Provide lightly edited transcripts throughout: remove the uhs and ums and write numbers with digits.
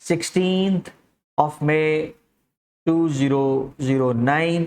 16th of May 2009,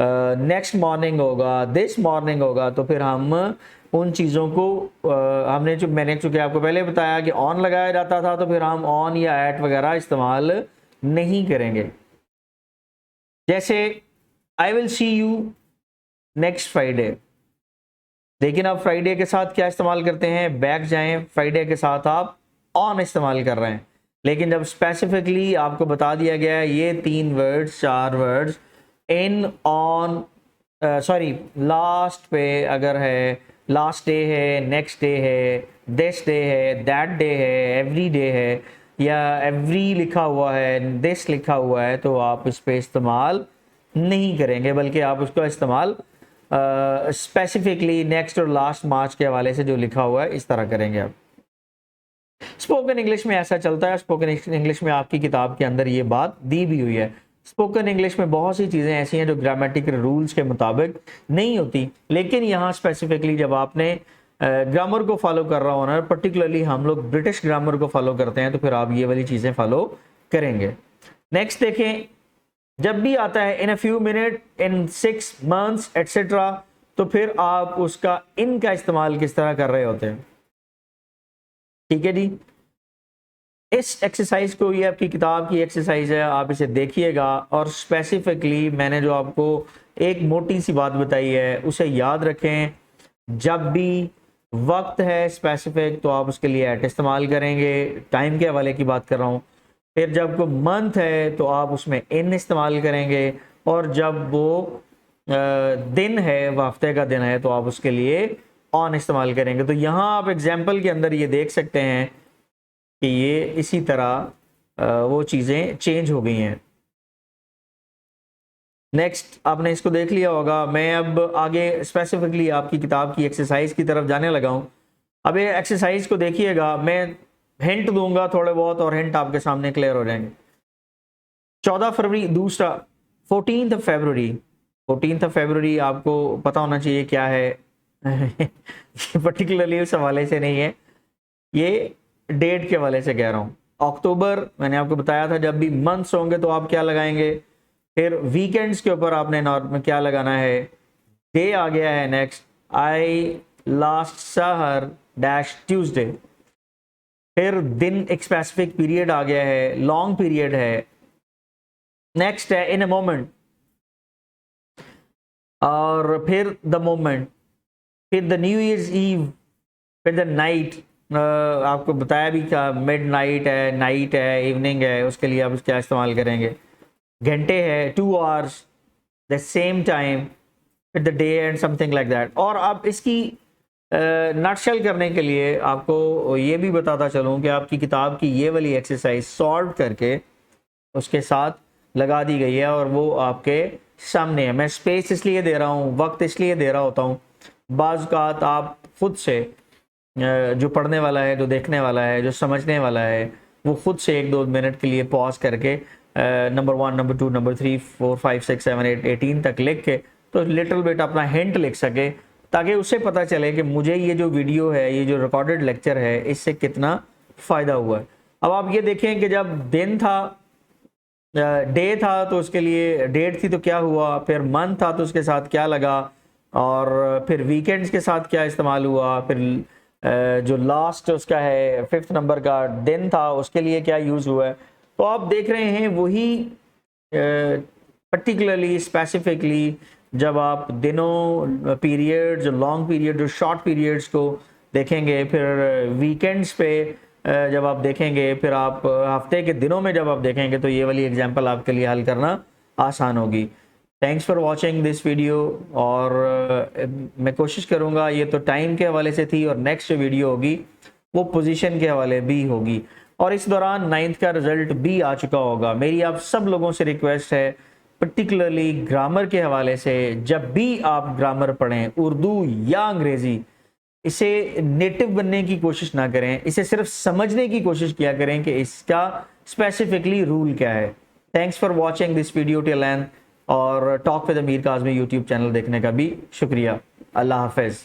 next morning ہوگا, this morning ہوگا, تو پھر ہم ان چیزوں کو ہم نے میں نے چونکہ آپ کو پہلے بتایا کہ آن لگایا جاتا تھا, تو پھر ہم آن یا ایٹ وغیرہ استعمال نہیں کریں گے. جیسے I will see you next Friday, لیکن آپ فرائیڈے کے ساتھ کیا استعمال کرتے ہیں, بیک جائیں, فرائیڈے کے ساتھ آپ آن استعمال کر رہے ہیں. لیکن جب اسپیسیفکلی آپ کو بتا دیا گیا ہے یہ 3 ورڈز 4 ورڈز ان آن سوری لاسٹ پہ اگر ہے, لاسٹ ڈے ہے, نیکسٹ ڈے ہے, دس ڈے ہے, دیٹ ڈے ہے, ایوری ڈے ہے, یا ایوری لکھا ہوا ہے, دس لکھا ہوا ہے, تو آپ اس پہ استعمال نہیں کریں گے, بلکہ آپ اس کا استعمال اسپیسیفکلی نیکسٹ اور لاسٹ مارچ کے حوالے سے جو لکھا ہوا ہے اس طرح کریں گے. آپ اسپوکن انگلش میں ایسا چلتا ہے. اسپوکن انگلش میں آپ کی کتاب کے اندر یہ بات دی بھی ہوئی ہے. اسپوکن انگلش میں بہت سی چیزیں ایسی ہیں جو گرامیٹیکل رولز کے مطابق نہیں ہوتی, لیکن یہاں اسپیسیفکلی جب آپ نے گرامر کو فالو کر رہا ہونا, پرٹیکولرلی ہم لوگ برٹش گرامر کو فالو کرتے ہیں, تو پھر آپ یہ والی چیزیں فالو کریں گے. نیکسٹ دیکھیں, جب بھی آتا ہے in a few minutes, in 6 months etc, تو پھر آپ اس کا ان کا استعمال کس طرح کر رہے ہوتے ہیں. ٹھیک ہے جی, اس ایکسرسائز کو, یہ آپ کی کتاب کی ایکسرسائز ہے, آپ اسے دیکھیے گا, اور اسپیسیفکلی میں نے جو آپ کو ایک موٹی سی بات بتائی ہے اسے یاد رکھیں. جب بھی وقت ہے اسپیسیفک تو آپ اس کے لیے ایٹ استعمال کریں گے, ٹائم کے حوالے کی بات کر رہا ہوں. پھر جب کوئی منتھ ہے تو آپ اس میں ان استعمال کریں گے, اور جب وہ دن ہے, وہ ہفتے کا دن ہے, تو آپ اس کے لیے آن استعمال کریں گے. تو یہاں آپ ایگزامپل کے اندر یہ دیکھ سکتے ہیں کہ یہ اسی طرح وہ چیزیں چینج ہو گئی ہیں. نیکسٹ آپ نے اس کو دیکھ لیا ہوگا. میں اب آگے اسپیسیفکلی آپ کی کتاب کی ایکسرسائز کی طرف جانے لگا ہوں. اب یہ ایکسرسائز کو دیکھیے گا, میں ہنٹ دوں گا تھوڑے بہت, اور ہنٹ آپ کے سامنے کلیئر ہو جائیں گے. 14 فروری, دوسرا 14 فیبروری. 14 فیبروری آپ کو پتا ہونا چاہیے کیا ہے. پرٹیکولرلی اس حوالے سے نہیں ہے, یہ ڈیٹ کے حوالے سے کہہ رہا ہوں. اکتوبر میں نے آپ کو بتایا تھا, جب بھی منتھس ہوں گے تو آپ کیا لگائیں گے. پھر ویکینڈز کے اوپر آپ نے کیا لگانا ہے, ڈے آ گیا ہے. نیکسٹ آئی لاسٹ سحر ڈیش ٹیوزڈے. پھر دن ایک اسپیسیفک پیریڈ آ گیا ہے, لانگ پیریڈ ہے. نیکسٹ ہے ان اے مومنٹ, اور پھر دا مومنٹ, پھر دا نیو ایئرز ایو, پھر دا نائٹ. آپ کو بتایا بھی کیا, مڈ نائٹ ہے, نائٹ ہے, ایوننگ ہے, اس کے لیے آپ کیا استعمال کریں گے. گھنٹے ہے 2 hours, دا سیم ٹائم, پھر the day and some thing like that. اور آپ اس کی نٹشل کرنے کے لیے آپ کو یہ بھی بتاتا چلوں کہ آپ کی کتاب کی یہ والی ایکسرسائز سالو کر کے اس کے ساتھ لگا دی گئی ہے, اور وہ آپ کے سامنے ہے. میں اسپیس اس لیے دے رہا ہوں, وقت اس لیے دے رہا ہوتا ہوں. بعض اوقات آپ خود سے, جو پڑھنے والا ہے, جو دیکھنے والا ہے, جو سمجھنے والا ہے, وہ خود سے 1-2 منٹ کے لیے پاز کر کے نمبر 1, نمبر 2, نمبر 3, 4, 5, 6, 7, 8, 18 تک لکھ کے تو لٹل بٹ اپنا ہنٹ لکھ سکے, تاکہ اسے پتہ چلے کہ مجھے یہ جو ویڈیو ہے, یہ جو ریکارڈڈ لیکچر ہے, اس سے کتنا فائدہ ہوا ہے. اب آپ یہ دیکھیں کہ جب دن تھا, ڈے تھا, تو اس کے لیے ڈیٹ تھی تو کیا ہوا, پھر منتھ تھا تو اس کے ساتھ کیا لگا, اور پھر ویکینڈز کے ساتھ کیا استعمال ہوا, پھر جو لاسٹ اس کا ہے 5th نمبر کا دن تھا اس کے لیے کیا یوز ہوا ہے. تو آپ دیکھ رہے ہیں وہی پرٹیکولرلی اسپیسیفکلی جب آپ دنوں, پیریڈ, جو لانگ پیریڈ, جو شارٹ پیریڈز کو دیکھیں گے, پھر ویکینڈز پہ جب آپ دیکھیں گے, پھر آپ ہفتے کے دنوں میں جب آپ دیکھیں گے, تو یہ والی ایگزامپل آپ کے لیے حل کرنا آسان ہوگی. Thanks for watching this video. اور میں کوشش کروں گا, یہ تو ٹائم کے حوالے سے تھی, اور نیکسٹ جو ویڈیو ہوگی وہ پوزیشن کے حوالے بھی ہوگی, اور اس دوران 9th کا رزلٹ بھی آ چکا ہوگا. میری آپ سب لوگوں سے ریکویسٹ ہے, پرٹیکولرلی گرامر کے حوالے سے, جب بھی آپ گرامر پڑھیں, اردو یا انگریزی, اسے نیٹو بننے کی کوشش نہ کریں, اسے صرف سمجھنے کی کوشش کیا کریں کہ اس کا اسپیسیفکلی رول کیا ہے. Thanks for watching this video till end, اور talk with Amir Kazmi YouTube channel دیکھنے کا بھی شکریہ. اللہ حافظ.